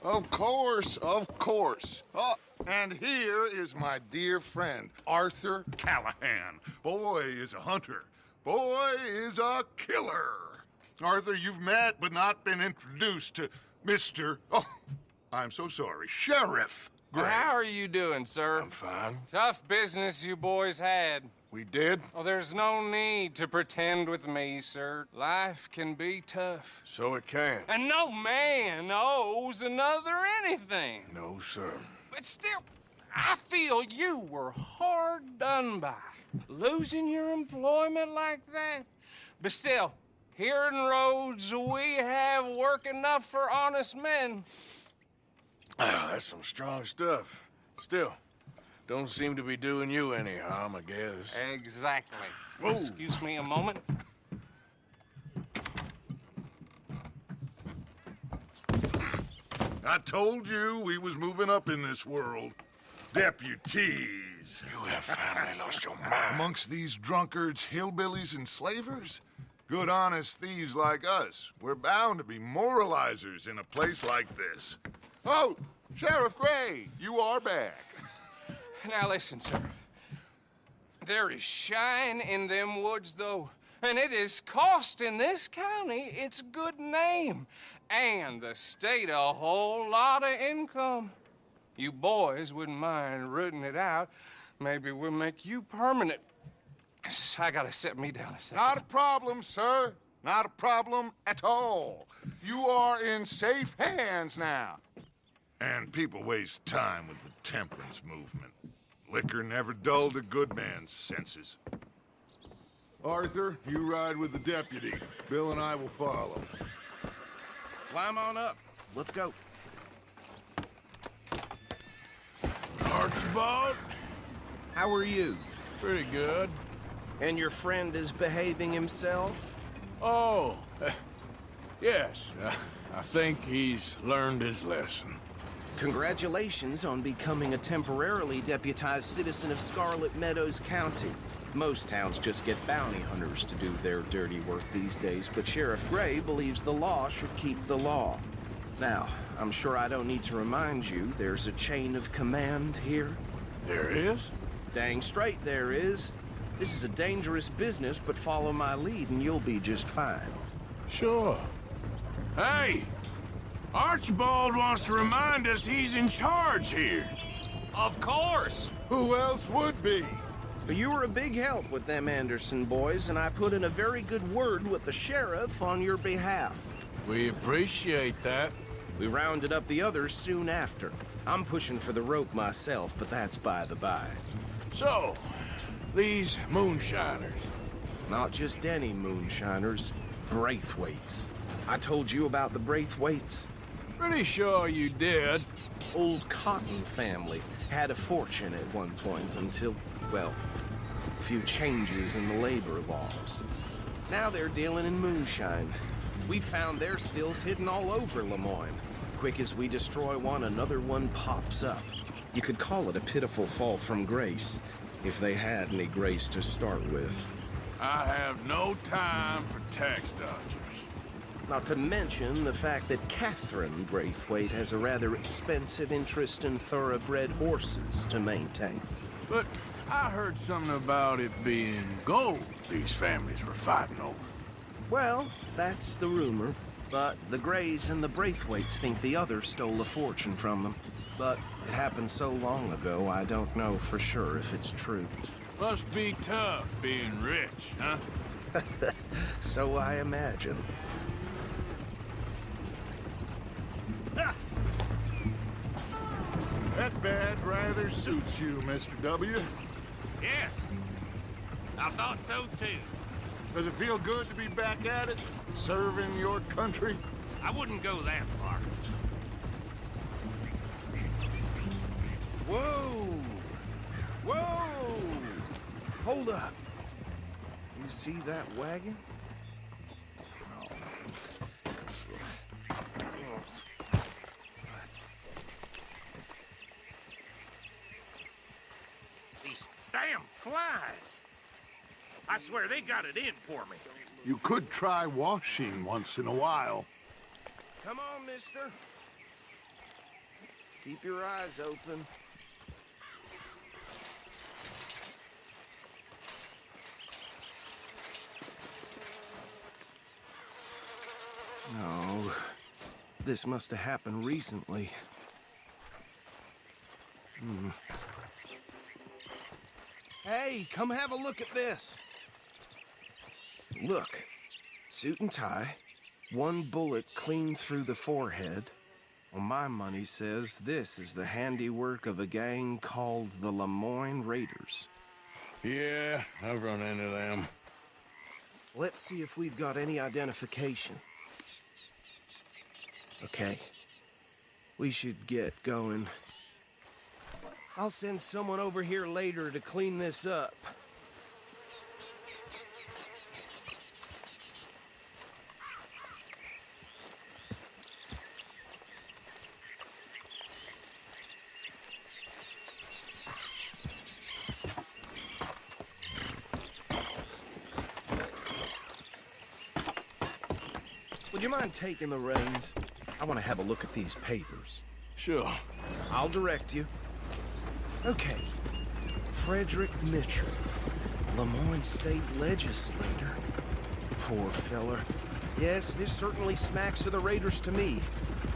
Of course, of course. Oh, and here is my dear friend, Arthur Callahan. Boy is a hunter. Boy is a killer. Arthur, you've met but not been introduced to Mr. Oh, I'm so sorry, Sheriff Gray. How are you doing, sir? I'm fine. Tough business you boys had. We did? Oh, there's no need to pretend with me, sir. Life can be tough. So it can. And no man owes another anything. No, sir. But still, I feel you were hard done by. Losing your employment like that. But still, here in Rhodes, we have work enough for honest men. Ah, that's some strong stuff. Still, don't seem to be doing you any harm, I guess. Exactly. Whoa. Excuse me a moment. I told you we was moving up in this world. Deputies. You have finally lost your mind. Amongst these drunkards, hillbillies, and slavers? Good, honest thieves like us. We're bound to be moralizers in a place like this. Oh, Sheriff Gray, you are back. Now listen, sir. There is shine in them woods, though, and it is costing this county its good name and the state a whole lot of income. You boys wouldn't mind rooting it out. Maybe we'll make you permanent. I gotta set me down a second. Not a problem, sir. Not a problem at all. You are in safe hands now. And people waste time with the temperance movement. Liquor never dulled a good man's senses. Arthur, you ride with the deputy. Bill and I will follow. Climb on up. Let's go. Archibald? How are you? Pretty good. And your friend is behaving himself? Oh, yes. I think he's learned his lesson. Congratulations on becoming a temporarily deputized citizen of Scarlet Meadows County. Most towns just get bounty hunters to do their dirty work these days, but Sheriff Gray believes the law should keep the law. Now, I'm sure I don't need to remind you there's a chain of command here. There is? Dang straight there is. This is a dangerous business, but follow my lead and you'll be just fine. Sure. Hey! Archibald wants to remind us he's in charge here. Of course. Who else would be? But you were a big help with them Anderson boys, and I put in a very good word with the sheriff on your behalf. We appreciate that. We rounded up the others soon after. I'm pushing for the rope myself, but that's by the by. So, these moonshiners. Not just any moonshiners, Braithwaites. I told you about the Braithwaites? Pretty sure you did. Old Cotton family had a fortune at one point until, well, a few changes in the labor laws. Now they're dealing in moonshine. We found their stills hidden all over Lemoyne. Quick as we destroy one, another one pops up. You could call it a pitiful fall from grace, if they had any grace to start with. I have no time for tax dodgers. Not to mention the fact that Catherine Braithwaite has a rather expensive interest in thoroughbred horses to maintain. But I heard something about it being gold these families were fighting over. Well, that's the rumor. But the Grays and the Braithwaites think the other stole a fortune from them. But it happened so long ago, I don't know for sure if it's true. Must be tough being rich, huh? So I imagine. That badge rather suits you, Mr. W. Yes, I thought so too. Does it feel good to be back at it, serving your country? I wouldn't go that far. Whoa! Whoa! Hold up. You see that wagon? These damn flies. I swear they got it in for me. You could try washing once in a while. Come on, mister. Keep your eyes open. No, this must have happened recently. Hey, come have a look at this. Look, suit and tie, one bullet clean through the forehead. Well, my money says this is the handiwork of a gang called the Lemoyne Raiders. Yeah, I've run into them. Let's see if we've got any identification. Okay. We should get going. I'll send someone over here later to clean this up. Would you mind taking the reins? I want to have a look at these papers. Sure. I'll direct you. Okay. Frederick Mitchell, Lemoyne State Legislator. Poor feller. Yes, this certainly smacks of the Raiders to me.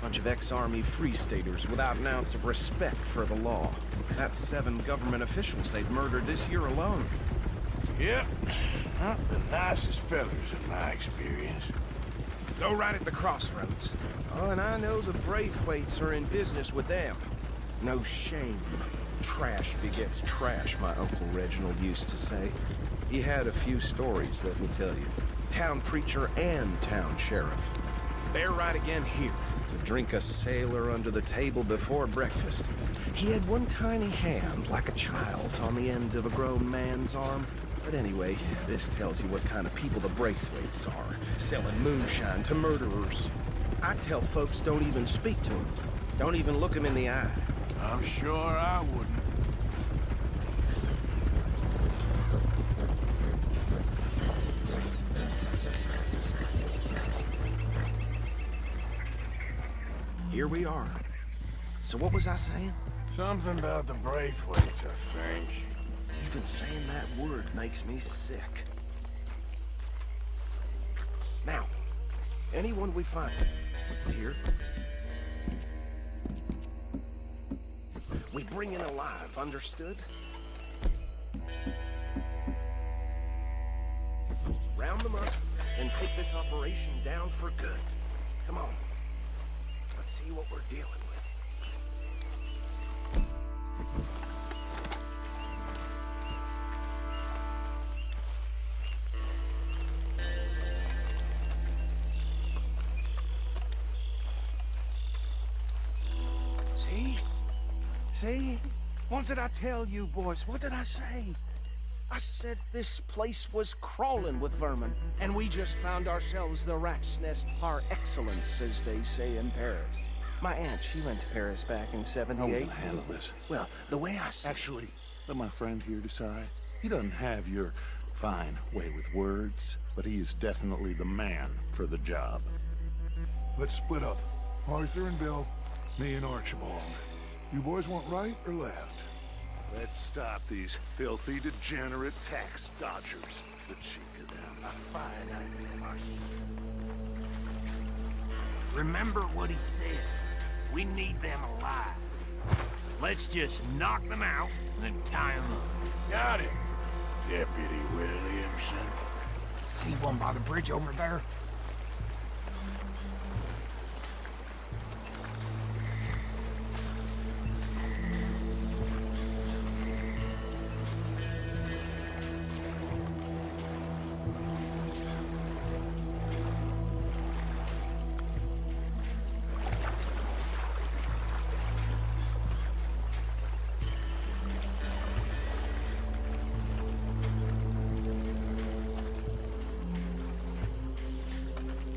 Bunch of ex-Army Free Staters without an ounce of respect for the law. That's 7 government officials they've murdered this year alone. Yep. Not the nicest fellas in my experience. Go right at the crossroads. Oh, and I know the Braithwaites are in business with them. No shame. Trash begets trash, my Uncle Reginald used to say. He had a few stories, let me tell you. Town preacher and town sheriff. They're right again here, to drink a sailor under the table before breakfast. He had one tiny hand, like a child's, on the end of a grown man's arm. But anyway, this tells you what kind of people the Braithwaites are, selling moonshine to murderers. I tell folks don't even speak to them. Don't even look them in the eye. I'm sure I wouldn't. Here we are. So what was I saying? Something about the Braithwaites, I think. Even saying that word makes me sick. Now, anyone we find here, we bring in alive, understood? Round them up and take this operation down for good. Come on. Let's see what we're dealing with. See? What did I tell you, boys? What did I say? I said this place was crawling with vermin, and we just found ourselves the rat's nest par excellence, as they say in Paris. My aunt, she went to Paris back in '78. I want to handle this. Well, the way I see Actually, let my friend here decide. He doesn't have your fine way with words, but he is definitely the man for the job. Let's split up. Arthur and Bill, me and Archibald. You boys want right or left? Let's stop these filthy, degenerate tax dodgers. The cheek of them. A fine idea, Marcy. Remember what he said. We need them alive. Let's just knock them out and then tie them up. Got it, Deputy Williamson. See one by the bridge over there?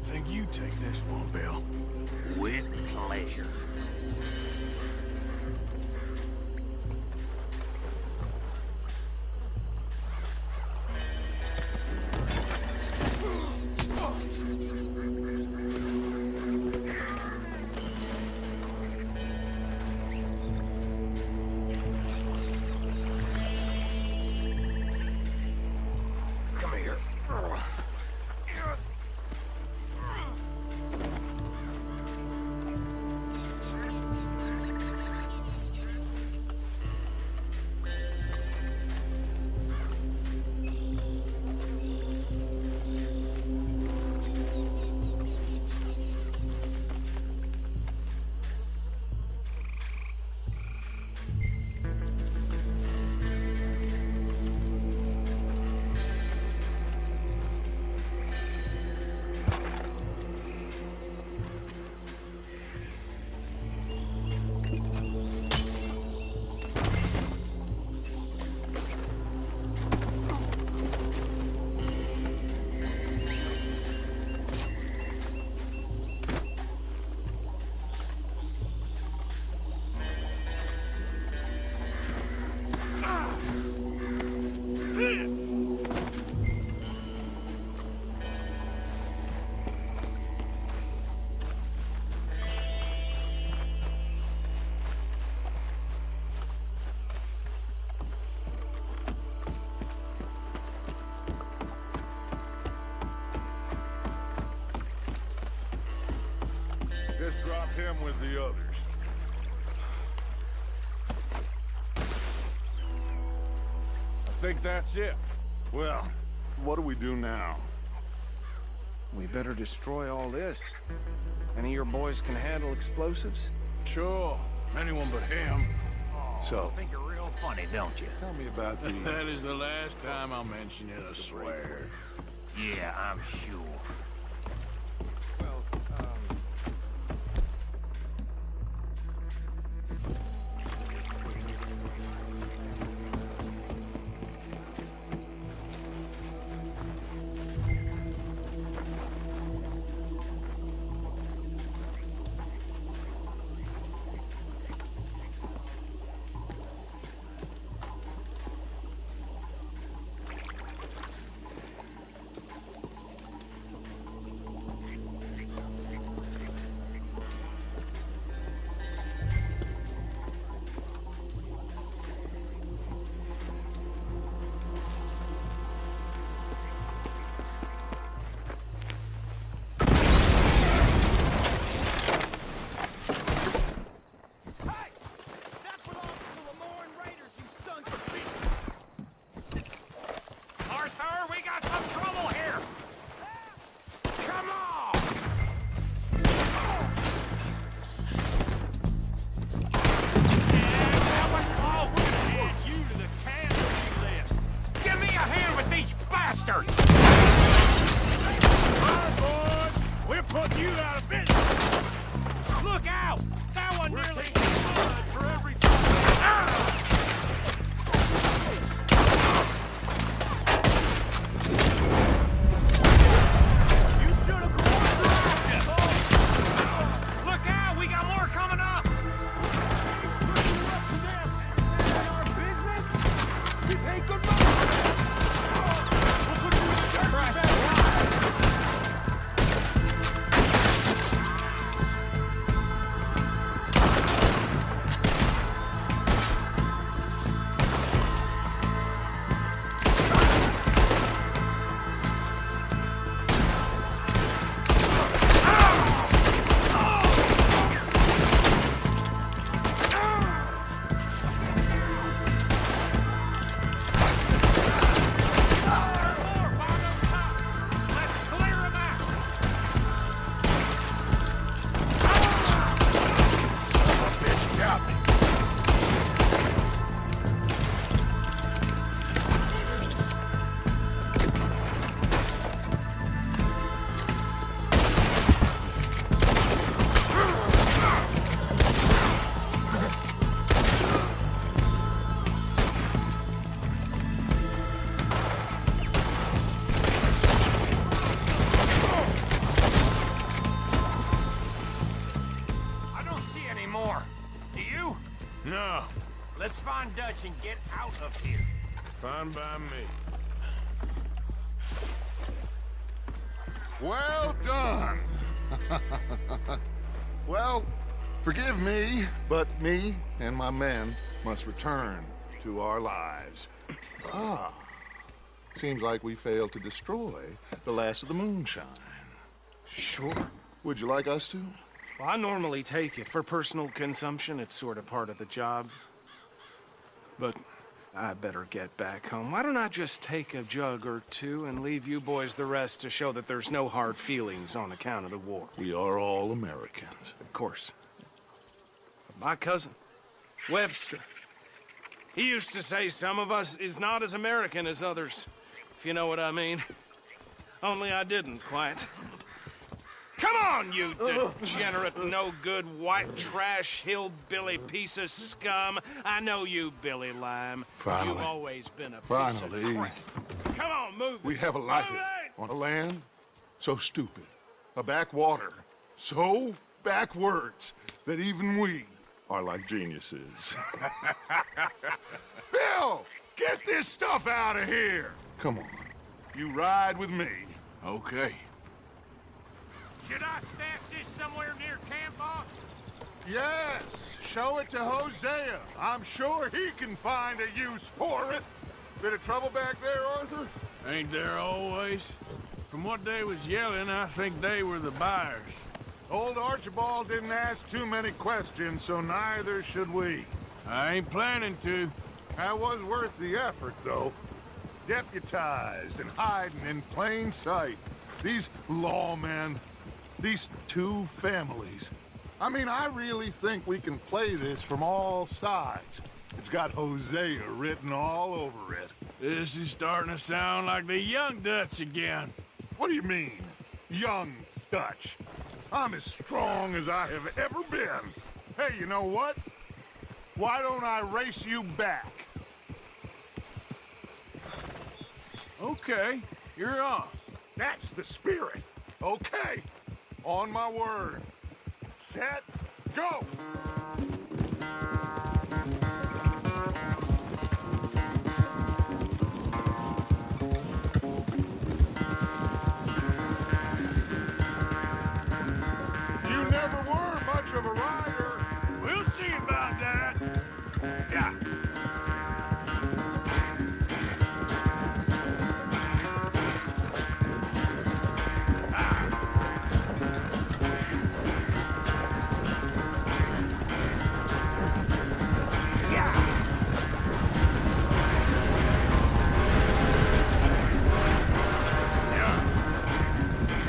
Think you take this one, Bill. With pleasure. drop him with the others. I think that's it. Well, what do we do now? We better destroy all this. Any of your boys can handle explosives? Sure, anyone but him. So, Think you're real funny, don't you? tell me about the... That is the last time I'll mention it, I swear. Yeah, I'm sure. We're putting you out of business! Look out! That one nearly blood for every... You should have cooperated! Look out! We got more coming up! Our business? We pay good money! We'll put you in the dirt Christ bag. I don't see any more. Do you? No, Let's find Dutch and get out of here. fine by me. Well done. Well, forgive me, but me and my men must return to our lives. Ah, seems like we failed to destroy the last of the moonshine. Sure. Would you like us to? Well, I normally take it for personal consumption. It's sort of part of the job. But I better get back home. Why don't I just take a jug or two and leave you boys the rest to show that there's no hard feelings on account of the war? We are all Americans. Of course. But my cousin, Webster, he used to say some of us is not as American as others, if you know what I mean. Only I didn't quite. Come on, you degenerate, no-good, white trash, hillbilly piece of scum. I know you, Billy Lime. Finally. You've always been a piece Finally. of crap. Come on, move We it. have a life Move it! on a land so stupid, a backwater so backwards that even we are like geniuses. Bill, get this stuff out of here. Come on. You ride with me. Okay. Should I stash this somewhere near camp, boss? Yes, show it to Hosea. I'm sure he can find a use for it. Bit of trouble back there, Arthur? Ain't there always? From what they was yelling, I think they were the buyers. Old Archibald didn't ask too many questions, so neither should we. I ain't planning to. That was worth the effort, though. Deputized and hiding in plain sight. These lawmen, these two families. I mean, I really think we can play this from all sides. It's got Hosea written all over it. This is starting to sound like the Young Dutch again. What do you mean, young Dutch? I'm as strong as I have ever been. Hey, you know what? Why don't I race you back? Okay, you're on. That's the spirit. Okay, on my word. Set, go! You never were much of a rider. We'll see about that. Yeah.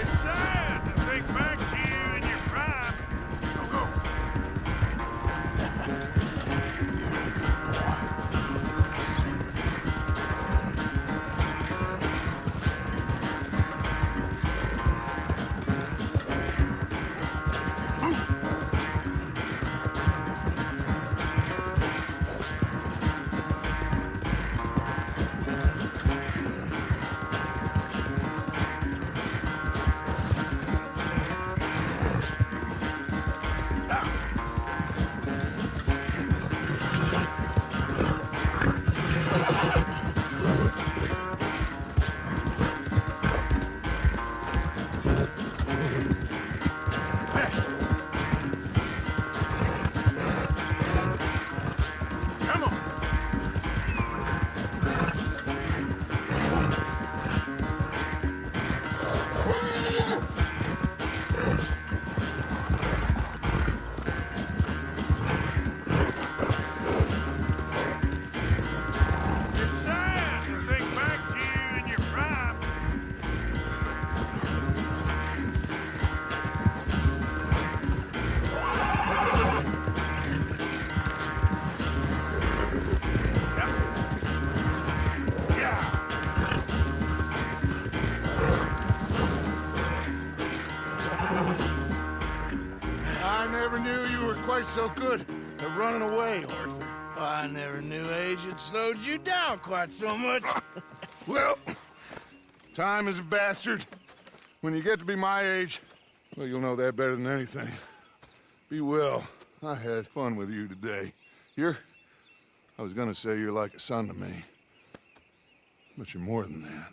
It's sad to think back to you in your prime. Go, go. Come on. It's sad to think back to you in your prime. Yeah. I never knew you were quite so good at running away, Arthur. I never knew age had slowed you down quite so much. Well, time is a bastard. When you get to be my age, well, you'll know that better than anything. Be well. I had fun with you today. I was gonna say you're like a son to me. But you're more than that.